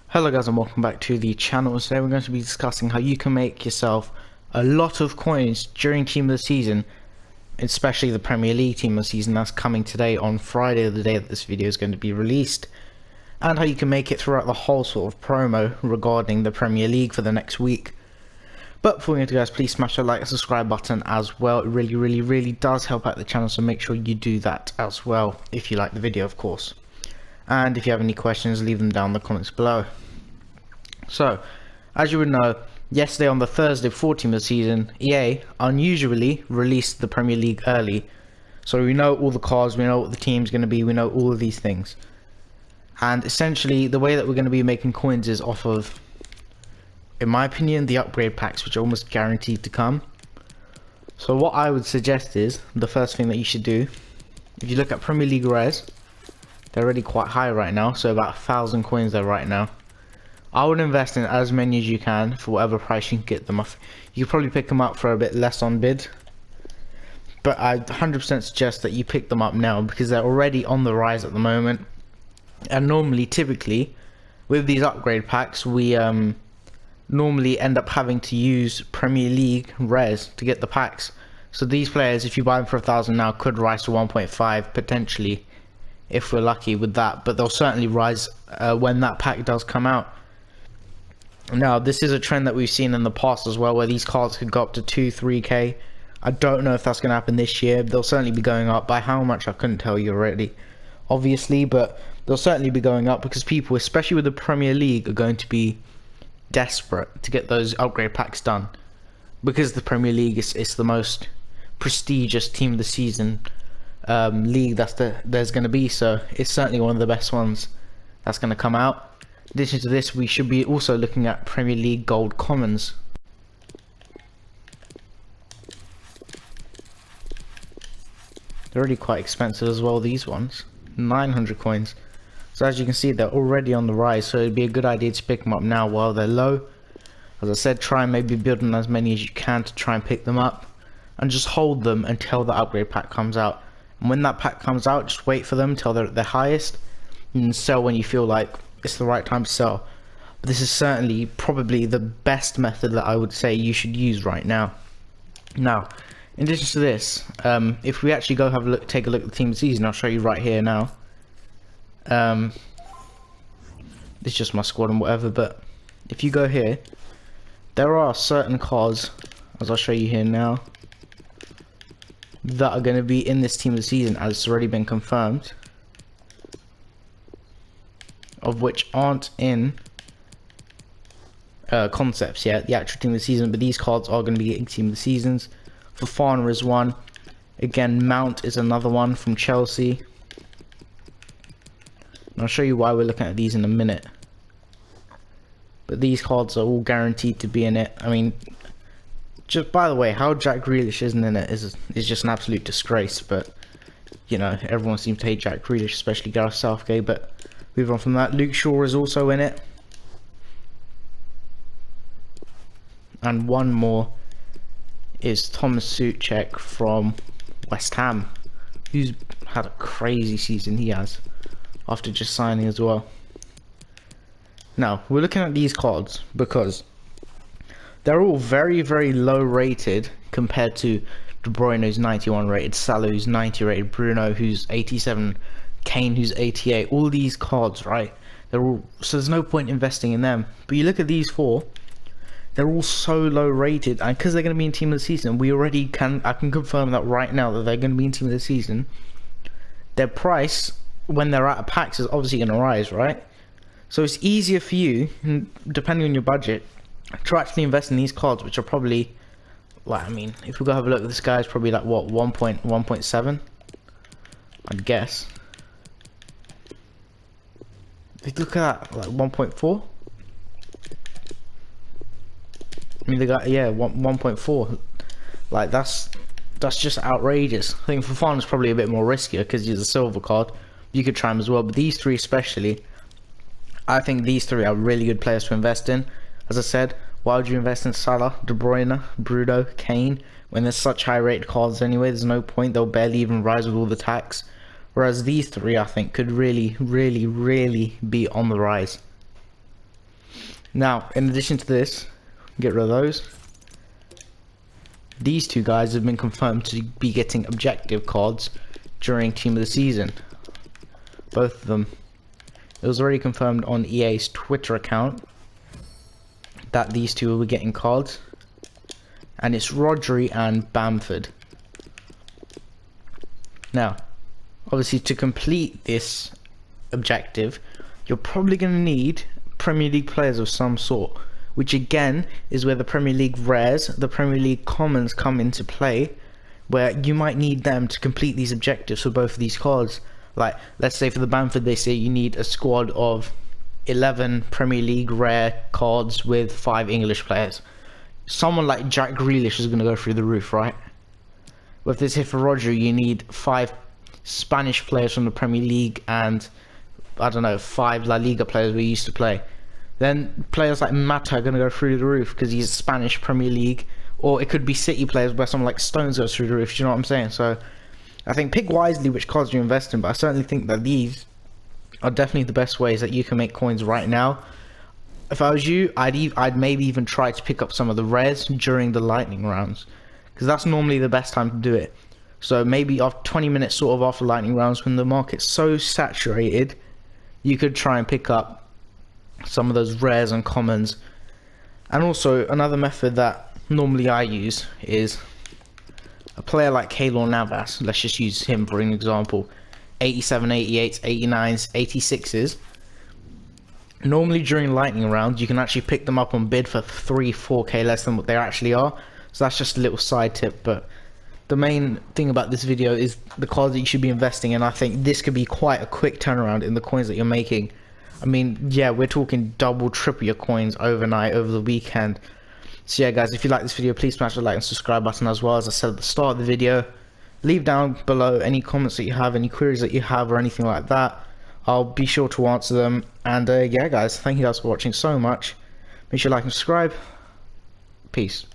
Hello guys and welcome back to the channel. Today we're going to be discussing how you can make yourself a lot of coins during Team of the Season, especially the Premier League Team of the Season that's coming today on Friday, the day that this video is going to be released, and how you can make it throughout the whole sort of promo regarding the Premier League for the next week. But before we get to guys, please smash the like and subscribe button as well. It really does help out the channel, so make sure you do that as well if you like the video, of course. And if you have any questions, leave them down in the comments below. So, as you would know, yesterday on the Thursday before Team of the Season, EA unusually released the Premier League early. So we know all the cards, we know what the team's going to be, we know all of these things. And essentially, the way that we're going to be making coins is off of, in my opinion, the upgrade packs, which are almost guaranteed to come. So what I would suggest is, the first thing that you should do, if you look at Premier League Rares, they're already quite high right now, so about 1,000 coins there right now. I would invest in as many as you can for whatever price you can get them off. You could probably pick them up for a bit less on bid, but I 100% suggest that you pick them up now because they're already on the rise at the moment. And normally, typically, with these upgrade packs, we normally end up having to use Premier League rares to get the packs. So these players, if you buy them for 1,000 now, could rise to 1.5 potentially, if we're lucky with that. But they'll certainly rise when that pack does come out. Now, this is a trend that we've seen in the past as well, where these cards could go up to 2-3k. I don't know if that's going to happen this year. They'll certainly be going up. By how much, I couldn't tell you already, obviously, but they'll certainly be going up because people, especially with the Premier League, are going to be desperate to get those upgrade packs done. Because the Premier League is the most prestigious Team of the Season league there's going to be, so it's certainly one of the best ones that's going to come out. In addition to this, we should be also looking at Premier League Gold Commons. They're already quite expensive as well, these ones. 900 coins. So as you can see, they're already on the rise, so it'd be a good idea to pick them up now while they're low. As I said, try and maybe build on as many as you can to try and pick them up. And just hold them until the upgrade pack comes out. And when that pack comes out, just wait for them until they're at their highest. And sell when you feel like it's the right time to sell. But this is certainly probably the best method that I would say you should use right now. Now, in addition to this, if we actually go have a look, take a look at the Team of the Season, I'll show you right here now. It's just my squad and whatever, but if you go here, there are certain cards, as I'll show you here now, that are going to be in this Team of the Season, as it's already been confirmed, of which aren't in concepts yet, the actual Team of the Season, but these cards are going to be getting Team of the Seasons. Fofana is one. Again, Mount is another one from Chelsea. And I'll show you why we're looking at these in a minute. But these cards are all guaranteed to be in it. I mean, just by the way, how Jack Grealish isn't in it is just an absolute disgrace. But, you know, everyone seems to hate Jack Grealish, especially Gareth Southgate. But move on from that. Luke Shaw is also in it. And one more is Thomas Souček from West Ham, who's had a crazy season he has, after just signing as well. Now, we're looking at these cards because they're all very low rated compared to De Bruyne, who's 91 rated, Salah, who's 90 rated, Bruno, who's 87, Kane, who's 88. All these cards, right? They're all, so there's no point investing in them. But you look at these four, they're all so low rated, and because they're going to be in Team of the Season, I can confirm that right now that they're going to be in Team of the Season. Their price when they're out of packs is obviously going to rise, right? So it's easier for you, depending on your budget, to actually invest in these cards, which are probably, like, I mean, if we go have a look, this guy's probably like what, 1.7, I'd guess. Look at that, like 1.4. I mean, they got, yeah, 1.4. Like, that's just outrageous. I think Fofana's probably a bit more riskier because he's a silver card. You could try him as well, but these three especially, I think these three are really good players to invest in. As I said, why would you invest in Salah, De Bruyne, Bruno, Kane, when there's such high rated cards anyway? There's no point. They'll barely even rise with all the tax. Whereas these three, I think, could really be on the rise. Now, in addition to this, get rid of those. These two guys have been confirmed to be getting objective cards during Team of the Season. Both of them. It was already confirmed on EA's Twitter account that these two will be getting cards. And it's Rodri and Bamford. Now, obviously to complete this objective, you're probably going to need Premier League players of some sort, which again is where the Premier League rares, the Premier League commons come into play, where you might need them to complete these objectives for both of these cards. Like, let's say for the Bamford, they say you need a squad of 11 Premier League rare cards with 5 English players. Someone like Jack Grealish is going to go through the roof, right? With this here for Rodri, you need 5 Spanish players from the Premier League and, I don't know, 5 La Liga players we used to play. Then players like Mata are going to go through the roof because he's Spanish Premier League. Or it could be City players where someone like Stones goes through the roof, do you know what I'm saying? So, I think pick wisely which cards you invest in, but I certainly think that these are definitely the best ways that you can make coins right now. If I was you, I'd maybe even try to pick up some of the rares during the lightning rounds, because that's normally the best time to do it. So maybe after 20 minutes sort of after lightning rounds, when the market's so saturated, you could try and pick up some of those rares and commons. And also another method that normally I use is a player like Keylor Navas. Let's just use him for an example. 87, 88, 89s, 86s. Normally during lightning rounds, you can actually pick them up on bid for 3-4k less than what they actually are. So that's just a little side tip, but the main thing about this video is the cards that you should be investing in. I think this could be quite a quick turnaround in the coins that you're making. I mean, yeah, we're talking double, triple your coins overnight, over the weekend. So yeah guys, if you like this video, please smash the like and subscribe button, as well as I said at the start of the video. Leave down below any comments that you have, any queries that you have, or anything like that. I'll be sure to answer them. And yeah guys, thank you guys for watching so much. Make sure you like and subscribe. Peace.